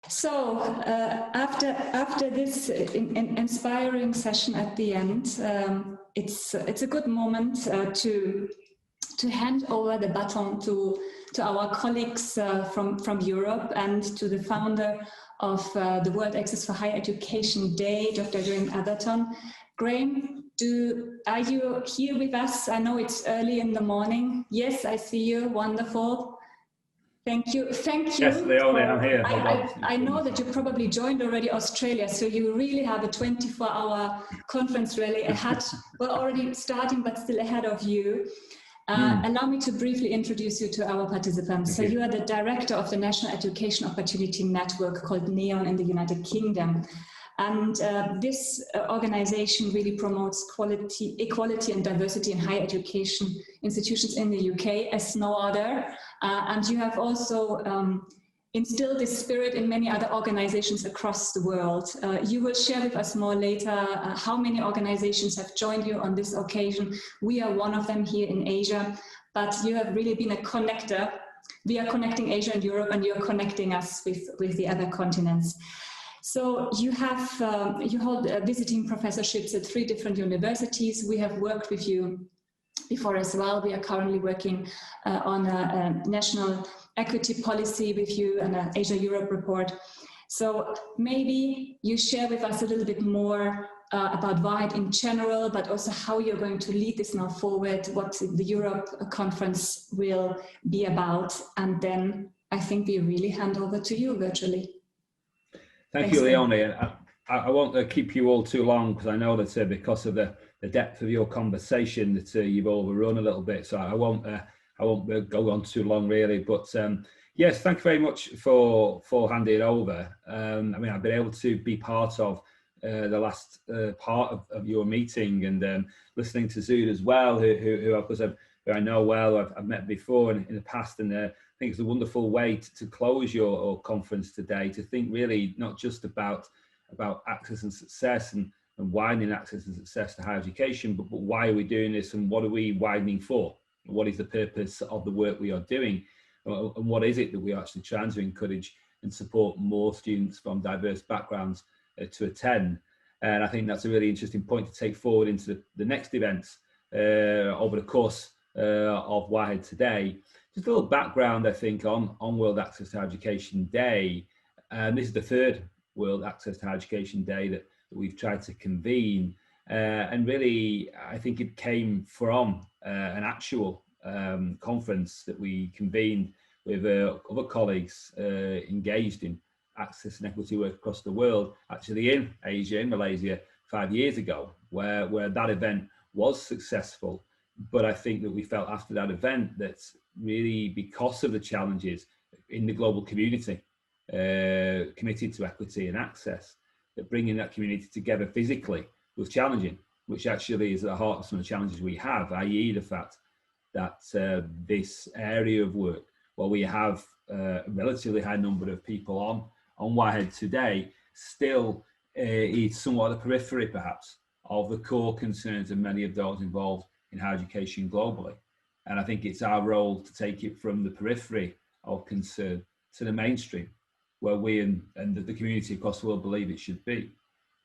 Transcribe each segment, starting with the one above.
So after this inspiring session at the end, it's a good moment to hand over the baton to our colleagues from Europe and to the founder of the World Access for Higher Education Day, Dr. Graeme ATHERTON. Graeme, are you here with us? I know it's early in the morning. Yes, I see you. Wonderful. Thank you. Thank you. Yes, Leonie, I'm here. I know that you probably joined already Australia, so you really have a 24-hour conference rally ahead. We're already starting, but still ahead of you. Allow me to briefly introduce you to our participants. So you are the director of the National Education Opportunity Network called NEON in the United Kingdom. And this organization really promotes equality and diversity in higher education institutions in the UK as no other. And you have also instilled this spirit in many other organizations across the world. You will share with us more later how many organizations have joined you on this occasion. We are one of them here in Asia, but you have really been a connector. We are connecting Asia and Europe, and you're connecting us with the other continents. So you have you hold visiting professorships at 3 different universities. We have worked with you before as well. We are currently working on a national equity policy with you and an Asia-Europe report. So maybe you share with us a little bit more about WAHED in general, but also how you're going to lead this now forward, what the Europe conference will be about. And then I think we really hand over to you virtually. Thank you, Leonie. I won't keep you all too long, because I know that because of the depth of your conversation that you've overrun a little bit, so I won't go on too long really. But yes, thank you very much for handing it over. I mean, I've been able to be part of the last part of your meeting, and listening to Zood as well, who I know well, I've met before in the past, and I think it's a wonderful way to close your conference today, to think really not just about access and success and widening access and success to higher education, but why are we doing this, and what are we widening for? What is the purpose of the work we are doing, and what is it that we are actually trying to encourage and support more students from diverse backgrounds to attend? And I think that's a really interesting point to take forward into the next events over the course of WAHED today. Just a little background, I think, on World Access to Higher Education Day. This is the 3rd World Access to Higher Education Day that we've tried to convene. And really, I think it came from an actual conference that we convened with other colleagues engaged in access and equity work across the world, actually in Asia, in Malaysia, 5 years ago, where that event was successful. But I think that we felt after that event that really, because of the challenges in the global community committed to equity and access, that bringing that community together physically was challenging, which actually is at the heart of some of the challenges we have, i.e. the fact that this area of work, while we have a relatively high number of people on WAHED today, still is somewhat at the periphery perhaps of the core concerns of many of those involved in higher education globally. And I think it's our role to take it from the periphery of concern to the mainstream, where we and the community across the world believe it should be.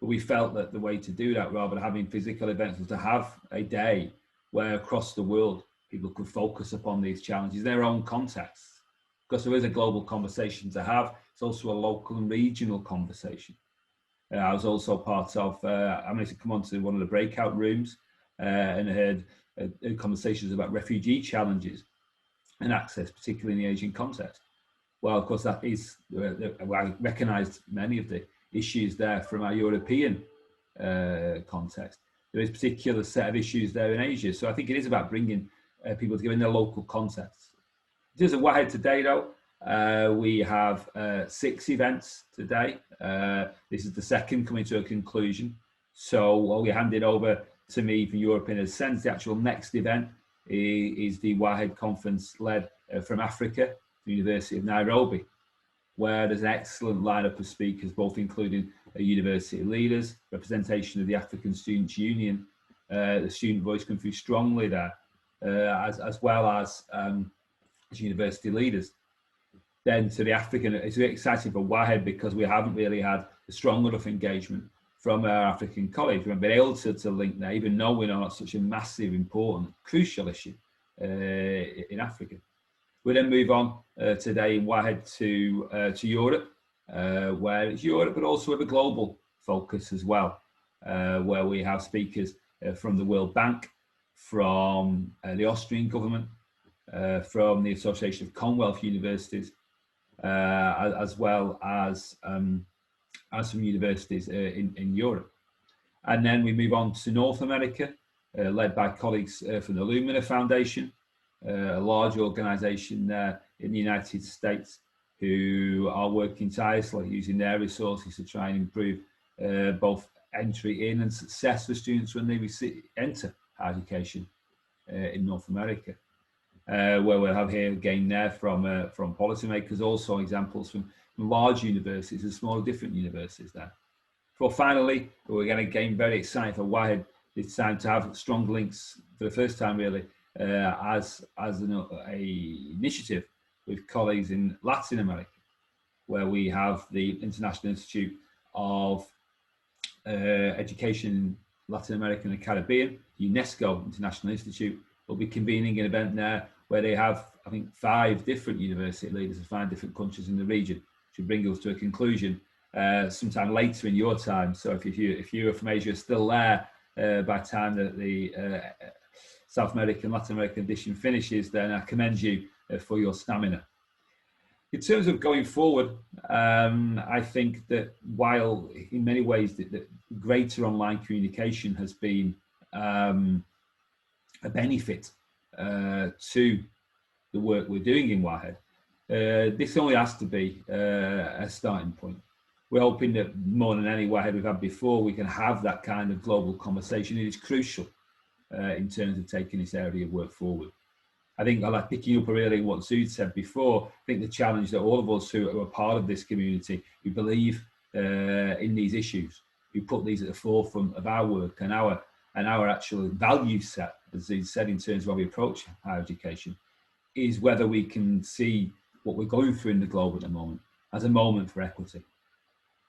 But we felt that the way to do that, rather than having physical events, was to have a day where across the world people could focus upon these challenges in their own contexts. Because there is a global conversation to have, it's also a local and regional conversation. I was also part of, I managed to come onto one of the breakout rooms and heard conversations about refugee challenges and access, particularly in the Asian context. Well, of course, that is, I recognised many of the issues there from our European context. There is a particular set of issues there in Asia. So I think it is about bringing people together in their local context. In terms of WAHED today, though, we have 6 events today. This is the 2nd coming to a conclusion. So while we hand it over to me from Europe in a sense, the actual next event is the WAHED conference led from Africa, the University of Nairobi, where there's an excellent lineup of speakers, both including university leaders, representation of the African Students' Union, the student voice coming through strongly there, as well as university leaders. then to the African, it's really exciting for WAHED because we haven't really had a strong enough engagement from our African colleagues. We haven't been able to link there, even though we know it's such a massive, important, crucial issue in Africa. We then move on today in WAHED to Europe, where it's Europe, but also with a global focus as well, where we have speakers from the World Bank, from the Austrian government, from the Association of Commonwealth Universities, as well as some universities in Europe. And then we move on to North America, led by colleagues from the Lumina Foundation, a large organisation there in the United States who are working tirelessly using their resources to try and improve both entry in and success for students when they enter higher education in North America. Where we'll have here again there from policymakers, also examples from large universities and small different universities there. Well, finally, we're going to gain very excited for WAHED this time to have strong links for the first time really as an initiative with colleagues in Latin America, where we have the International Institute of Education in Latin America and the Caribbean, UNESCO International Institute, will be convening an event there where they have, I think, 5 different university leaders in 5 different countries in the region, to bring us to a conclusion sometime later in your time. So if you are from Asia, still there by the time that the South American, Latin American edition finishes, then I commend you for your stamina. In terms of going forward, I think that while in many ways the greater online communication has been a benefit to the work we're doing in WAHED, this only has to be a starting point. We're hoping that more than any WAHED we've had before, we can have that kind of global conversation. It is crucial in terms of taking this area of work forward. I think I like picking up really what Zood said before. I think the challenge that all of us who are part of this community, who believe in these issues, who put these at the forefront of our work and our actual value set, as Zood said, in terms of how we approach higher education, is whether we can see what we're going through in the globe at the moment as a moment for equity.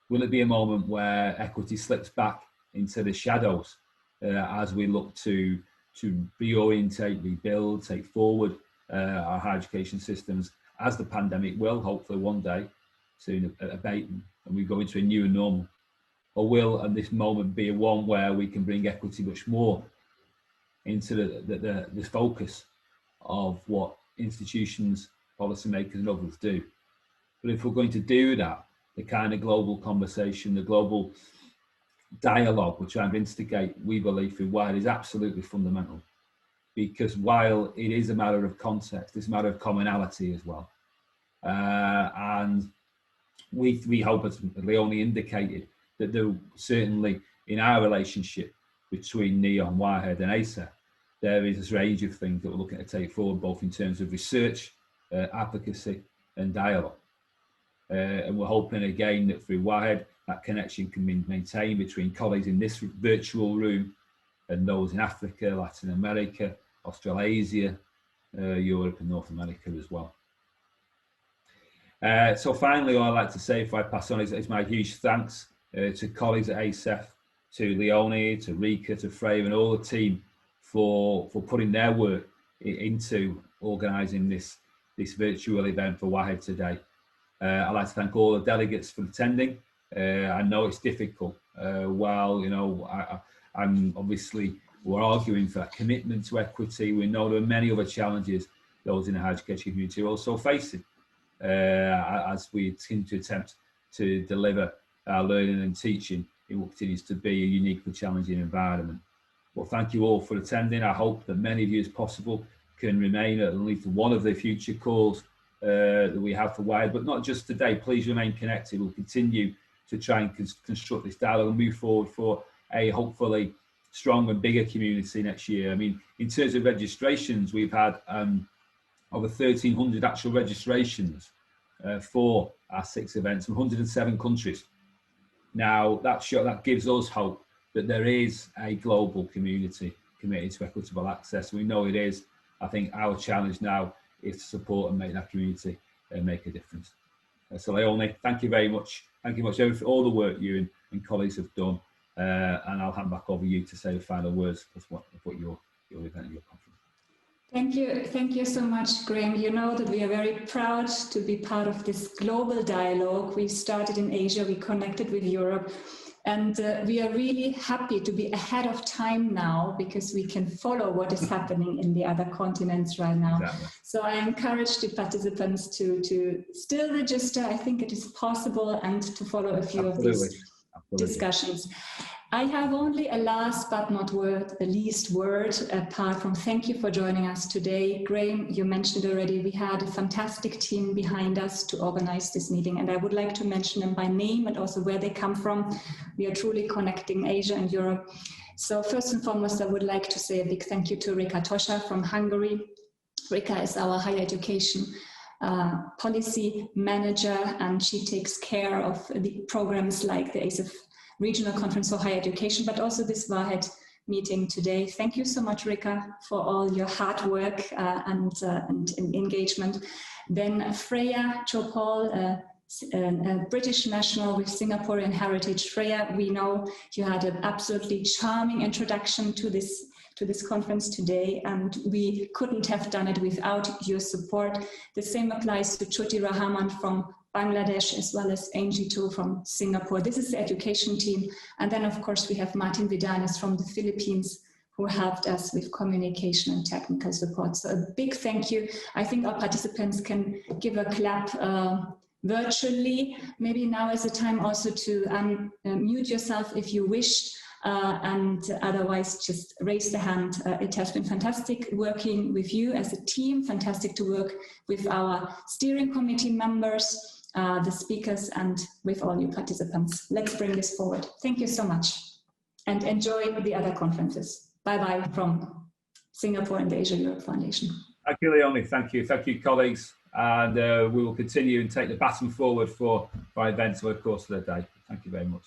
Will it be a moment where equity slips back into the shadows as we look to reorientate, rebuild, take forward our higher education systems, as the pandemic will hopefully one day soon abate and we go into a new and normal? Or will this moment be one where we can bring equity much more into the focus of what institutions, policymakers and others do? But if we're going to do that, the kind of global conversation, the global dialogue we're trying to instigate, we believe through WAHED, is absolutely fundamental. Because while it is a matter of context, it's a matter of commonality as well. And we hope, as Leonie indicated, that there certainly in our relationship between NEOM, WAHED and ASEF, there is a range of things that we're looking to take forward, both in terms of research, advocacy and dialogue. And we're hoping again that through WAHED, that connection can be maintained between colleagues in this virtual room and those in Africa, Latin America, Australasia, Europe and North America as well. So finally, all I'd like to say, if I pass on, is my huge thanks to colleagues at ASEF, to Leonie, to Rika, to Freya and all the team for putting their work into organising this virtual event for WAHED today. I'd like to thank all the delegates for attending. I know it's difficult. While, you know, I'm obviously, we're arguing for that commitment to equity. We know there are many other challenges those in the higher education community are also facing as we continue to attempt to deliver our learning and teaching in what continues to be a uniquely challenging environment. Well, thank you all for attending. I hope that many of you as possible can remain at least one of the future calls that we have for WAHED, but not just today. Please remain connected. We'll continue to try and construct this dialogue and move forward for a hopefully strong and bigger community next year. I mean, in terms of registrations, we've had over 1,300 actual registrations for our 6 events from 107 countries. Now, that gives us hope that there is a global community committed to equitable access. We know it is. I think our challenge now is to support and make that community make a difference. So Leonie, thank you very much. Thank you much for all the work you and colleagues have done. And I'll hand back over you to say the final words of what your event and your conference. Thank you so much, Graeme. You know that we are very proud to be part of this global dialogue. We started in Asia, we connected with Europe, and we are really happy to be ahead of time now because we can follow what is happening in the other continents right now. Exactly. So I encourage the participants to still register. I think it is possible, and to follow a few of these discussions. I have only a last but not the least word, apart from thank you for joining us today. Graeme, you mentioned already, we had a fantastic team behind us to organize this meeting, and I would like to mention them by name and also where they come from. We are truly connecting Asia and Europe. So first and foremost, I would like to say a big thank you to Rika Tosha from Hungary. Rika is our higher education policy manager, and she takes care of the programs like the ASEF Regional Conference for Higher Education, but also this WAHED meeting today. Thank you so much, Rika, for all your hard work and engagement. Then Freya Chopal, a British national with Singaporean heritage. Freya, we know you had an absolutely charming introduction to this conference today, and we couldn't have done it without your support. The same applies to Chuti Rahman from Bangladesh, as well as Angie Tu from Singapore. This is the education team. And then, of course, we have Martin Vidanes from the Philippines, who helped us with communication and technical support. So a big thank you. I think our participants can give a clap virtually. Maybe now is the time also to unmute yourself if you wish, and otherwise just raise the hand. It has been fantastic working with you as a team, fantastic to work with our steering committee members, the speakers, and with all you participants. Let's bring this forward. Thank you so much, and enjoy the other conferences. Bye-bye from Singapore and the Asia Europe Foundation. Thank you, Leonie. Thank you, colleagues. And we will continue and take the baton forward for events over the course of the day. Thank you very much.